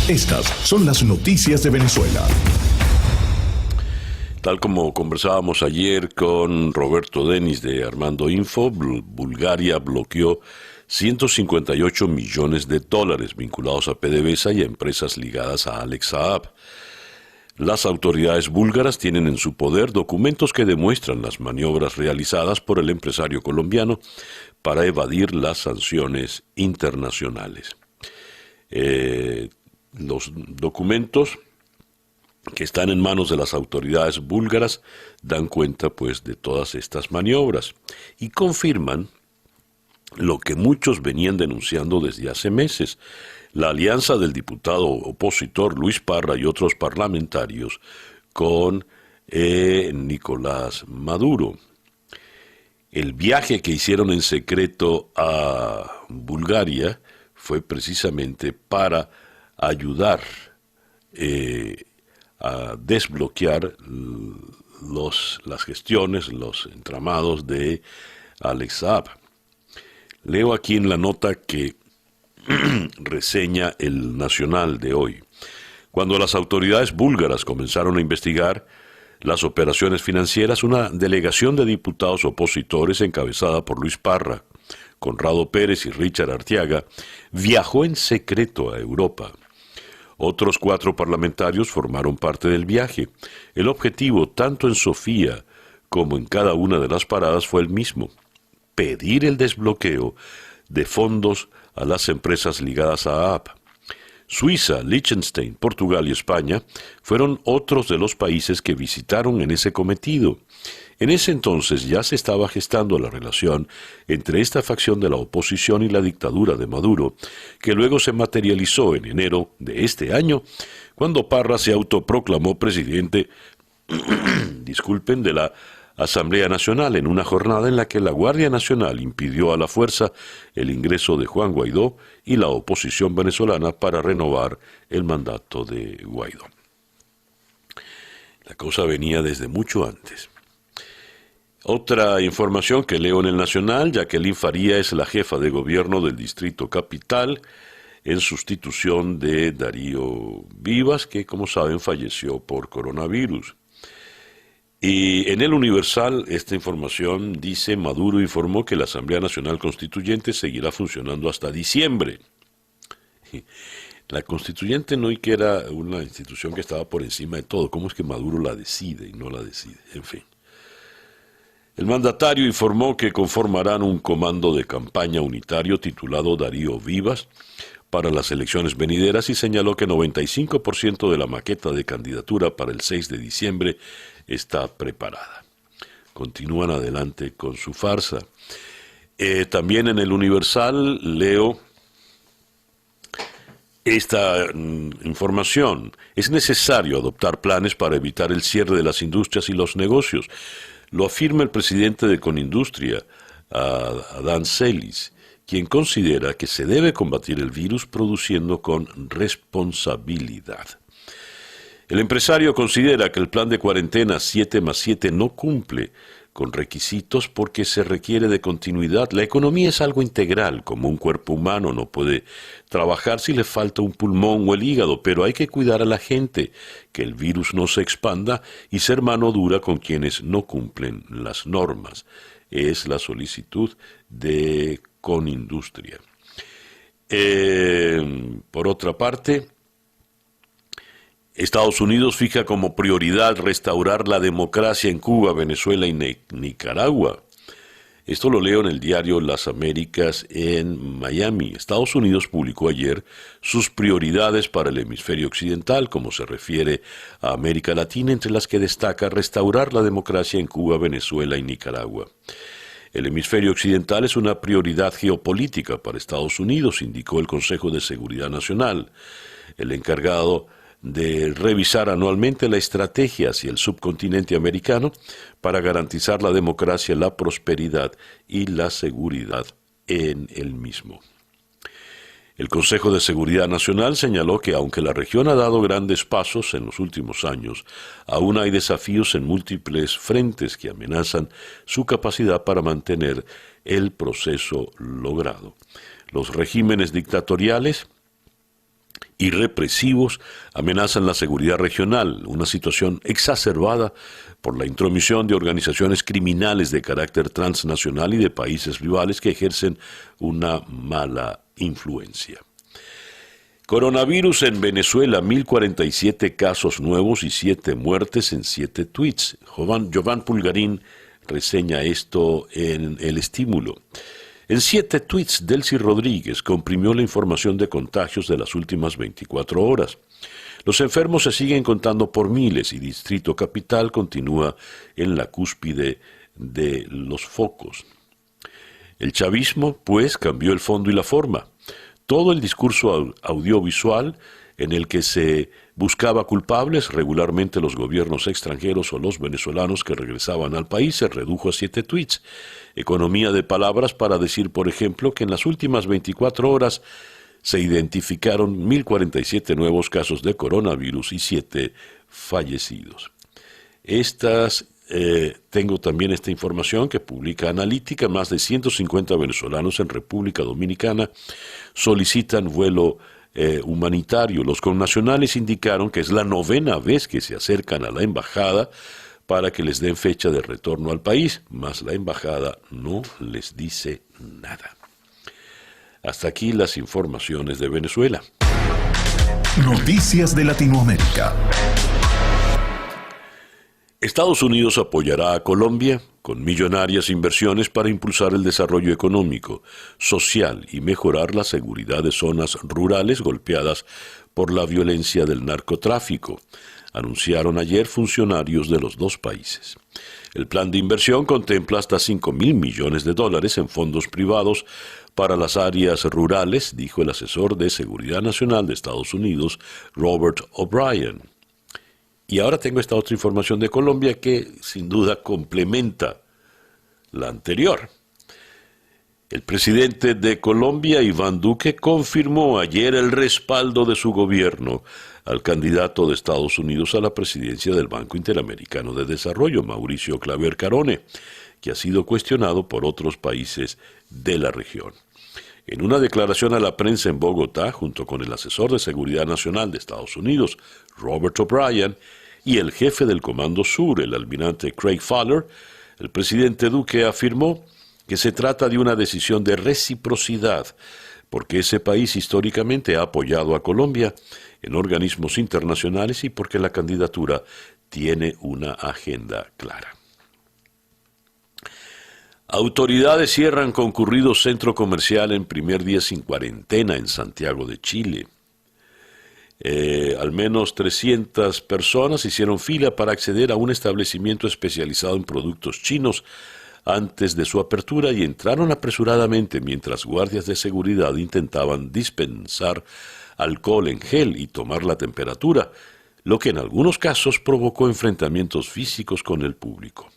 Estas son las noticias de Venezuela. Tal como conversábamos ayer con Roberto Denis de Armando Info, Bulgaria bloqueó $158 millones vinculados a PDVSA y a empresas ligadas a Alex Saab. Las autoridades búlgaras tienen en su poder documentos que demuestran las maniobras realizadas por el empresario colombiano para evadir las sanciones internacionales. Los documentos que están en manos de las autoridades búlgaras dan cuenta pues de todas estas maniobras y confirman lo que muchos venían denunciando desde hace meses: la alianza del diputado opositor Luis Parra y otros parlamentarios con Nicolás Maduro. El viaje que hicieron en secreto a Bulgaria fue precisamente para ayudar a desbloquear las gestiones, los entramados de Alex Saab. Leo aquí en la nota que reseña El Nacional de hoy. Cuando las autoridades búlgaras comenzaron a investigar las operaciones financieras, una delegación de diputados opositores encabezada por Luis Parra, Conrado Pérez y Richard Arteaga viajó en secreto a Europa. Otros 4 parlamentarios formaron parte del viaje. El objetivo, tanto en Sofía como en cada una de las paradas, fue el mismo: pedir el desbloqueo de fondos a las empresas ligadas a AAP. Suiza, Liechtenstein, Portugal y España fueron otros de los países que visitaron en ese cometido. En ese entonces ya se estaba gestando la relación entre esta facción de la oposición y la dictadura de Maduro, que luego se materializó en enero de este año, cuando Parra se autoproclamó presidente de la Asamblea Nacional, en una jornada en la que la Guardia Nacional impidió a la fuerza el ingreso de Juan Guaidó y la oposición venezolana para renovar el mandato de Guaidó. La cosa venía desde mucho antes. Otra información que leo en El Nacional: Jacqueline Faría es la jefa de gobierno del Distrito Capital en sustitución de Darío Vivas, que, como saben, falleció por coronavirus. Y en El Universal esta información dice: Maduro informó que la Asamblea Nacional Constituyente seguirá funcionando hasta diciembre. La Constituyente no, y que era una institución que estaba por encima de todo. ¿Cómo es que Maduro la decide y no la decide? En fin. El mandatario informó que conformarán un comando de campaña unitario titulado Darío Vivas para las elecciones venideras y señaló que 95% de la maqueta de candidatura para el 6 de diciembre está preparada. Continúan adelante con su farsa. También en El Universal leo esta información: es necesario adoptar planes para evitar el cierre de las industrias y los negocios. Lo afirma el presidente de Conindustria, Adán Celis, quien considera que se debe combatir el virus produciendo con responsabilidad. El empresario considera que el plan de cuarentena 7+7 no cumple con requisitos porque se requiere de continuidad. La economía es algo integral, como un cuerpo humano. No puede trabajar si le falta un pulmón o el hígado, pero hay que cuidar a la gente, que el virus no se expanda, y ser mano dura con quienes no cumplen las normas. Es la solicitud de Conindustria. Por otra parte, Estados Unidos fija como prioridad restaurar la democracia en Cuba, Venezuela y Nicaragua. Esto lo leo en el diario Las Américas en Miami. Estados Unidos publicó ayer sus prioridades para el hemisferio occidental, como se refiere a América Latina, entre las que destaca restaurar la democracia en Cuba, Venezuela y Nicaragua. El hemisferio occidental es una prioridad geopolítica para Estados Unidos, indicó el Consejo de Seguridad Nacional. El encargado de revisar anualmente la estrategia hacia el subcontinente americano para garantizar la democracia, la prosperidad y la seguridad en el mismo. El Consejo de Seguridad Nacional señaló que aunque la región ha dado grandes pasos en los últimos años, aún hay desafíos en múltiples frentes que amenazan su capacidad para mantener el proceso logrado. Los regímenes dictatoriales y represivos amenazan la seguridad regional, una situación exacerbada por la intromisión de organizaciones criminales de carácter transnacional y de países rivales que ejercen una mala influencia. Coronavirus en Venezuela, 1047 casos nuevos y 7 muertes en 7 tweets. Jovan Pulgarín reseña esto en El Estímulo. En 7 tweets, Delcy Rodríguez comprimió la información de contagios de las últimas 24 horas. Los enfermos se siguen contando por miles y Distrito Capital continúa en la cúspide de los focos. El chavismo, pues, cambió el fondo y la forma. Todo el discurso audiovisual en el que se buscaba culpables, regularmente los gobiernos extranjeros o los venezolanos que regresaban al país, se redujo a 7 tweets. Economía de palabras para decir, por ejemplo, que en las últimas 24 horas se identificaron 1047 nuevos casos de coronavirus y 7 fallecidos. Tengo también esta información que publica Analítica. Más de 150 venezolanos en República Dominicana solicitan vuelo humanitario. Los connacionales indicaron que es la 9ª vez que se acercan a la embajada para que les den fecha de retorno al país, mas la embajada no les dice nada. Hasta aquí las informaciones de Venezuela. Noticias de Latinoamérica. Estados Unidos apoyará a Colombia con millonarias inversiones para impulsar el desarrollo económico, social y mejorar la seguridad de zonas rurales golpeadas por la violencia del narcotráfico, anunciaron ayer funcionarios de los dos países. El plan de inversión contempla hasta $5.000 millones en fondos privados para las áreas rurales, dijo el asesor de Seguridad Nacional de Estados Unidos, Robert O'Brien. Y ahora tengo esta otra información de Colombia que sin duda complementa la anterior. El presidente de Colombia, Iván Duque, confirmó ayer el respaldo de su gobierno al candidato de Estados Unidos a la presidencia del Banco Interamericano de Desarrollo, Mauricio Claver Carone, que ha sido cuestionado por otros países de la región. En una declaración a la prensa en Bogotá, junto con el asesor de Seguridad Nacional de Estados Unidos, Robert O'Brien, y el jefe del Comando Sur, el almirante Craig Fowler, el presidente Duque afirmó que se trata de una decisión de reciprocidad, porque ese país históricamente ha apoyado a Colombia en organismos internacionales y porque la candidatura tiene una agenda clara. Autoridades cierran concurrido centro comercial en primer día sin cuarentena en Santiago de Chile. Al menos 300 personas hicieron fila para acceder a un establecimiento especializado en productos chinos antes de su apertura y entraron apresuradamente mientras guardias de seguridad intentaban dispensar alcohol en gel y tomar la temperatura, lo que en algunos casos provocó enfrentamientos físicos con el público.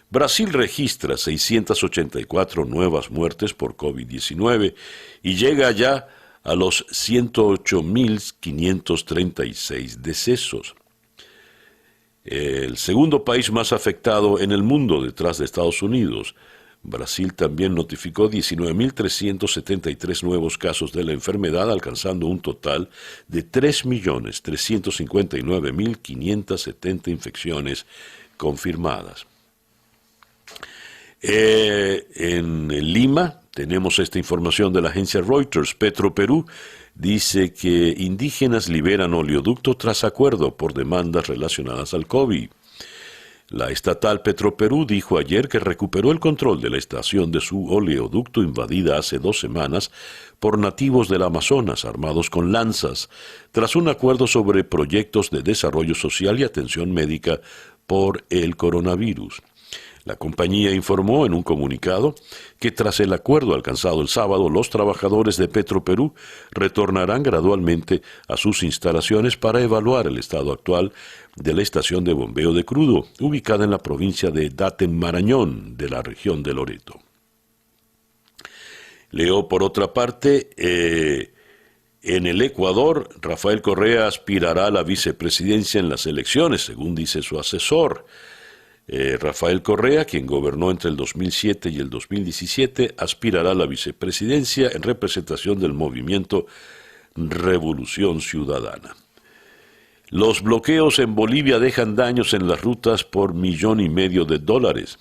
Brasil registra 684 nuevas muertes por COVID-19 y llega ya a los 108.536 decesos. El segundo país más afectado en el mundo detrás de Estados Unidos, Brasil también notificó 19.373 nuevos casos de la enfermedad, alcanzando un total de 3.359.570 infecciones confirmadas. En Lima tenemos esta información de la agencia Reuters. Petroperú dice que indígenas liberan oleoducto tras acuerdo por demandas relacionadas al COVID. La estatal Petroperú dijo ayer que recuperó el control de la estación de su oleoducto invadida hace 2 semanas por nativos del Amazonas armados con lanzas, tras un acuerdo sobre proyectos de desarrollo social y atención médica por el coronavirus. La compañía informó en un comunicado que tras el acuerdo alcanzado el sábado, los trabajadores de Petroperú retornarán gradualmente a sus instalaciones para evaluar el estado actual de la estación de bombeo de crudo, ubicada en la provincia de Daten-Marañón, de la región de Loreto. Leo por otra parte, en el Ecuador, Rafael Correa aspirará a la vicepresidencia en las elecciones, según dice su asesor. Rafael Correa, quien gobernó entre el 2007 y el 2017, aspirará a la vicepresidencia en representación del movimiento revolución ciudadana. Los bloqueos en Bolivia dejan daños en las rutas por $1,500,000.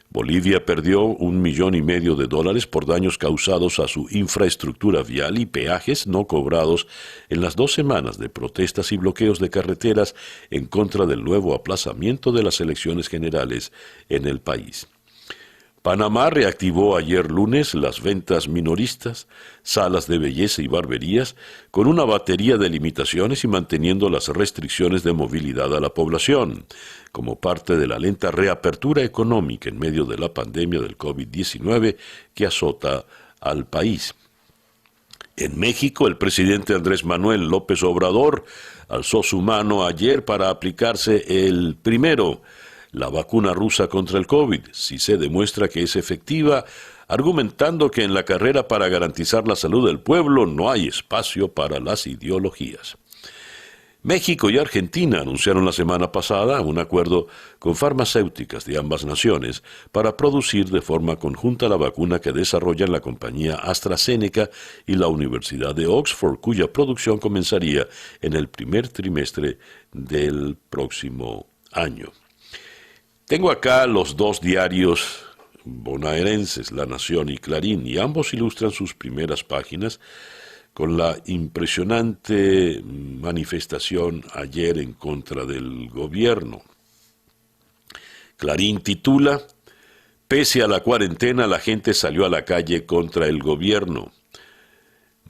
Bolivia perdió $1,500,000 por daños causados a su infraestructura vial y peajes no cobrados en las 2 semanas de protestas y bloqueos de carreteras en contra del nuevo aplazamiento de las elecciones generales en el país. Panamá reactivó ayer lunes las ventas minoristas, salas de belleza y barberías, con una batería de limitaciones y manteniendo las restricciones de movilidad a la población, como parte de la lenta reapertura económica en medio de la pandemia del COVID-19 que azota al país. En México, el presidente Andrés Manuel López Obrador alzó su mano ayer para aplicarse la vacuna rusa contra el COVID, si se demuestra que es efectiva, argumentando que en la carrera para garantizar la salud del pueblo no hay espacio para las ideologías. México y Argentina anunciaron la semana pasada un acuerdo con farmacéuticas de ambas naciones para producir de forma conjunta la vacuna que desarrollan la compañía AstraZeneca y la Universidad de Oxford, cuya producción comenzaría en el primer trimestre del próximo año. Tengo acá los 2 diarios bonaerenses, La Nación y Clarín, y ambos ilustran sus primeras páginas con la impresionante manifestación ayer en contra del gobierno. Clarín titula: Pese a la cuarentena, la gente salió a la calle contra el gobierno.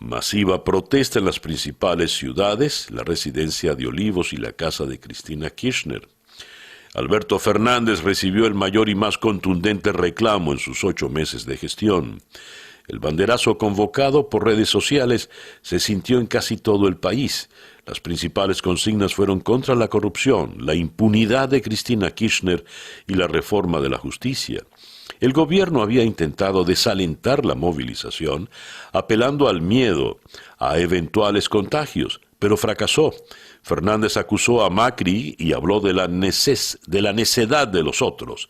Masiva protesta en las principales ciudades, la residencia de Olivos y la casa de Cristina Kirchner. Alberto Fernández recibió el mayor y más contundente reclamo en sus 8 meses de gestión. El banderazo convocado por redes sociales se sintió en casi todo el país. Las principales consignas fueron contra la corrupción, la impunidad de Cristina Kirchner y la reforma de la justicia. El gobierno había intentado desalentar la movilización, apelando al miedo a eventuales contagios, pero fracasó. Fernández acusó a Macri y habló de la necedad de los otros.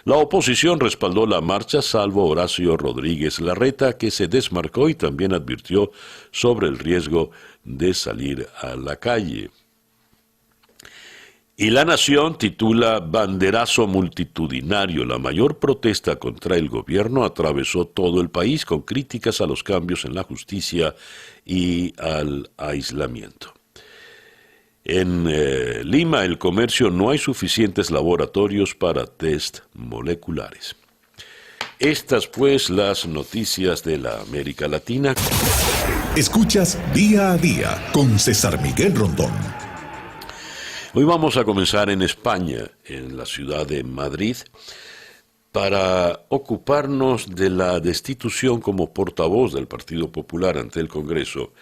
La oposición respaldó la marcha, salvo Horacio Rodríguez Larreta, que se desmarcó y también advirtió sobre el riesgo de salir a la calle. Y La Nación titula: Banderazo multitudinario. La mayor protesta contra el gobierno atravesó todo el país con críticas a los cambios en la justicia y al aislamiento. En Lima, El Comercio, no hay suficientes laboratorios para test moleculares. Estas pues las noticias de la América Latina. Escuchas Día a Día con César Miguel Rondón. Hoy vamos a comenzar en España, en la ciudad de Madrid, para ocuparnos de la destitución como portavoz del Partido Popular ante el Congreso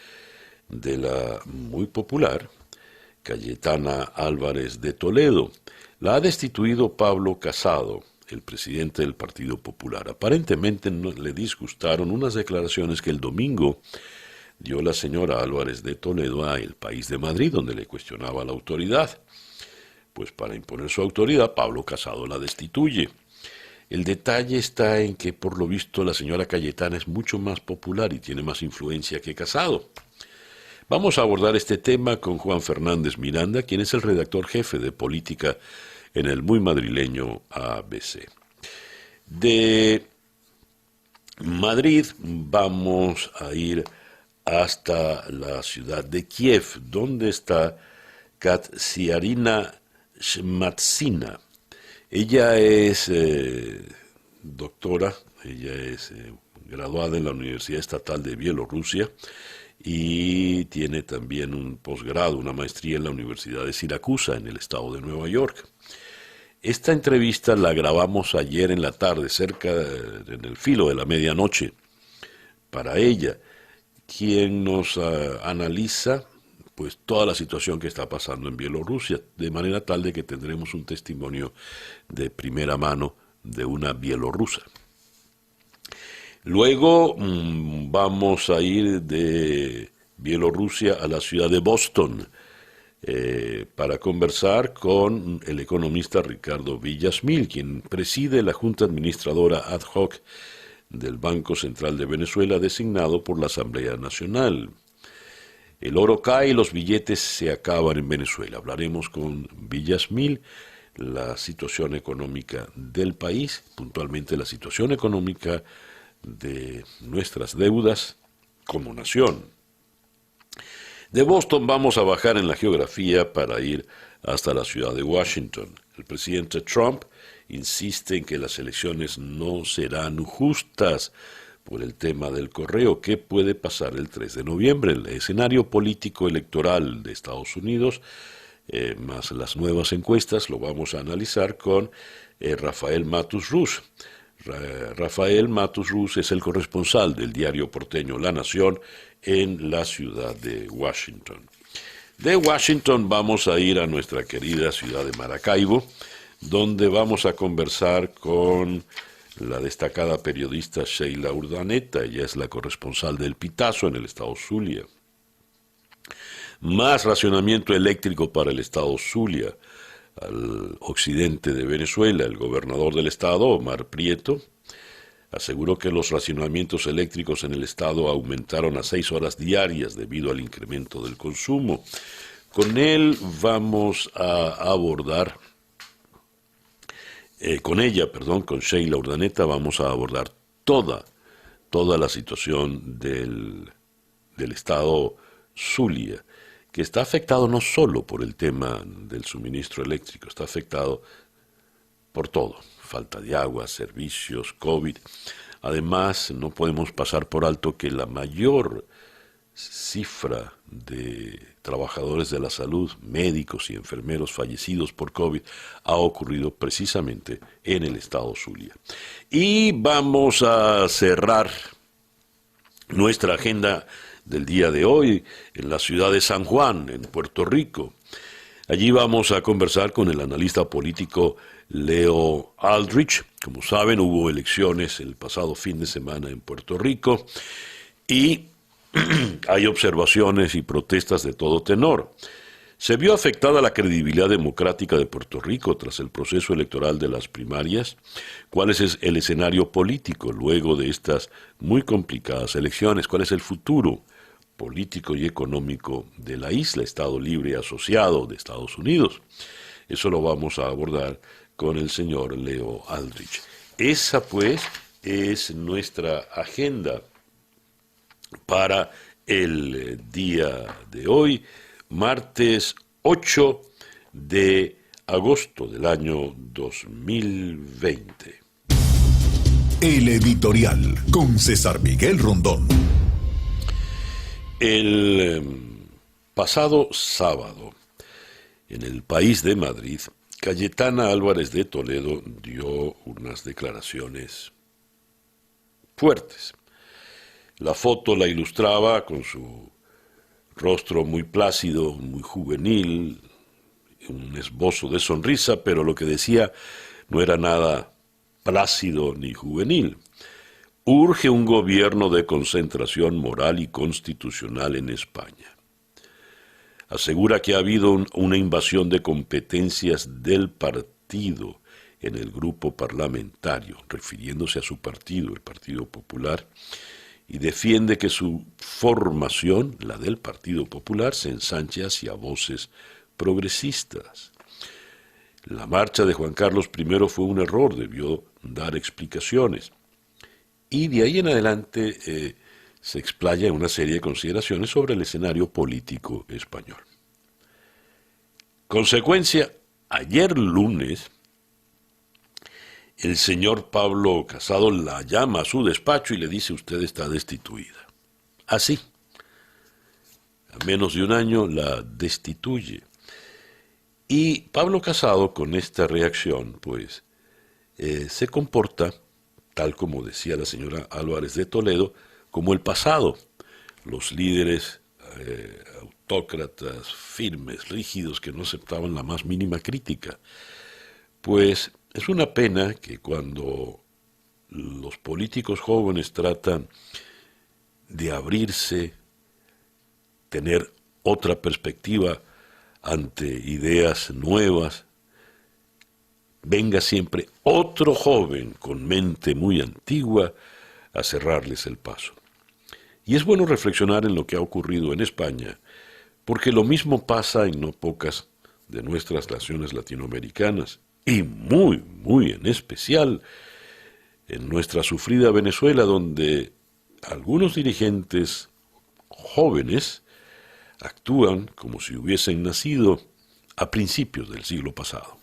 de la muy popular Cayetana Álvarez de Toledo. La ha destituido Pablo Casado, el presidente del Partido Popular. Aparentemente no le disgustaron unas declaraciones que el domingo dio la señora Álvarez de Toledo a El País de Madrid, donde le cuestionaba la autoridad. Pues para imponer su autoridad, Pablo Casado la destituye. El detalle está en que, por lo visto, la señora Cayetana es mucho más popular y tiene más influencia que Casado. Vamos a abordar este tema con Juan Fernández Miranda, quien es el redactor jefe de política en el muy madrileño ABC. De Madrid vamos a ir hasta la ciudad de Kiev, donde está Katsiarina Shmatsina. Ella es doctora, ella es graduada en la Universidad Estatal de Bielorrusia y tiene también un posgrado, una maestría en la Universidad de Siracusa, en el estado de Nueva York. Esta entrevista la grabamos ayer en la tarde, en el filo de la medianoche, para ella, quien nos analiza pues toda la situación que está pasando en Bielorrusia, de manera tal de que tendremos un testimonio de primera mano de una bielorrusa. Luego vamos a ir de Bielorrusia a la ciudad de Boston para conversar con el economista Ricardo Villasmil, quien preside la Junta Administradora ad hoc del Banco Central de Venezuela, designado por la Asamblea Nacional. El oro cae y los billetes se acaban en Venezuela. Hablaremos con Villasmil, la situación económica del país, puntualmente la situación económica de nuestras deudas como nación. De Boston vamos a bajar en la geografía para ir hasta la ciudad de Washington. El presidente Trump insiste en que las elecciones no serán justas por el tema del correo. ¿Qué puede pasar el 3 de noviembre? El escenario político electoral de Estados Unidos, más las nuevas encuestas, lo vamos a analizar con Rafael Matus Rus. Rafael Matus Rus es el corresponsal del diario porteño La Nación en la ciudad de Washington. De Washington vamos a ir a nuestra querida ciudad de Maracaibo, donde vamos a conversar con la destacada periodista Sheila Urdaneta. Ella es la corresponsal del Pitazo en el estado Zulia. Más racionamiento eléctrico para el estado Zulia. Al occidente de Venezuela, el gobernador del estado, Omar Prieto, aseguró que los racionamientos eléctricos en el estado aumentaron a 6 horas diarias debido al incremento del consumo. Con él vamos a abordar, con Sheila Urdaneta, vamos a abordar toda la situación del estado Zulia, que está afectado no solo por el tema del suministro eléctrico, está afectado por todo, falta de agua, servicios, COVID. Además, no podemos pasar por alto que la mayor cifra de trabajadores de la salud, médicos y enfermeros fallecidos por COVID ha ocurrido precisamente en el estado Zulia. Y vamos a cerrar nuestra agenda del día de hoy en la ciudad de San Juan, en Puerto Rico. Allí vamos a conversar con el analista político Leo Aldrich. Como saben, hubo elecciones el pasado fin de semana en Puerto Rico y hay observaciones y protestas de todo tenor. Se vio afectada la credibilidad democrática de Puerto Rico tras el proceso electoral de las primarias. ¿Cuál es el escenario político luego de estas muy complicadas elecciones? ¿Cuál es el futuro político y económico de la isla, Estado Libre Asociado de Estados Unidos? Eso lo vamos a abordar con el señor Leo Aldrich. Esa, pues, es nuestra agenda para el día de hoy, martes 8 de agosto del año 2020. El editorial con César Miguel Rondón. El pasado sábado, en el país de Madrid, Cayetana Álvarez de Toledo dio unas declaraciones fuertes. La foto la ilustraba con su rostro muy plácido, muy juvenil, un esbozo de sonrisa, pero lo que decía no era nada plácido ni juvenil. Urge un gobierno de concentración moral y constitucional en España. Asegura que ha habido una invasión de competencias del partido en el grupo parlamentario, refiriéndose a su partido, el Partido Popular, y defiende que su formación, la del Partido Popular, se ensanche hacia voces progresistas. La marcha de Juan Carlos I fue un error, debió dar explicaciones. Y de ahí en adelante se explaya en una serie de consideraciones sobre el escenario político español. Consecuencia, ayer lunes, el señor Pablo Casado la llama a su despacho y le dice: usted está destituida. Así, a menos de un año la destituye. Y Pablo Casado, con esta reacción, pues, se comporta, tal como decía la señora Álvarez de Toledo, como el pasado. Los líderes autócratas, firmes, rígidos, que no aceptaban la más mínima crítica. Pues es una pena que cuando los políticos jóvenes tratan de abrirse, tener otra perspectiva ante ideas nuevas, venga siempre otro joven con mente muy antigua a cerrarles el paso. Y es bueno reflexionar en lo que ha ocurrido en España, porque lo mismo pasa en no pocas de nuestras naciones latinoamericanas, y muy en especial en nuestra sufrida Venezuela, donde algunos dirigentes jóvenes actúan como si hubiesen nacido a principios del siglo pasado.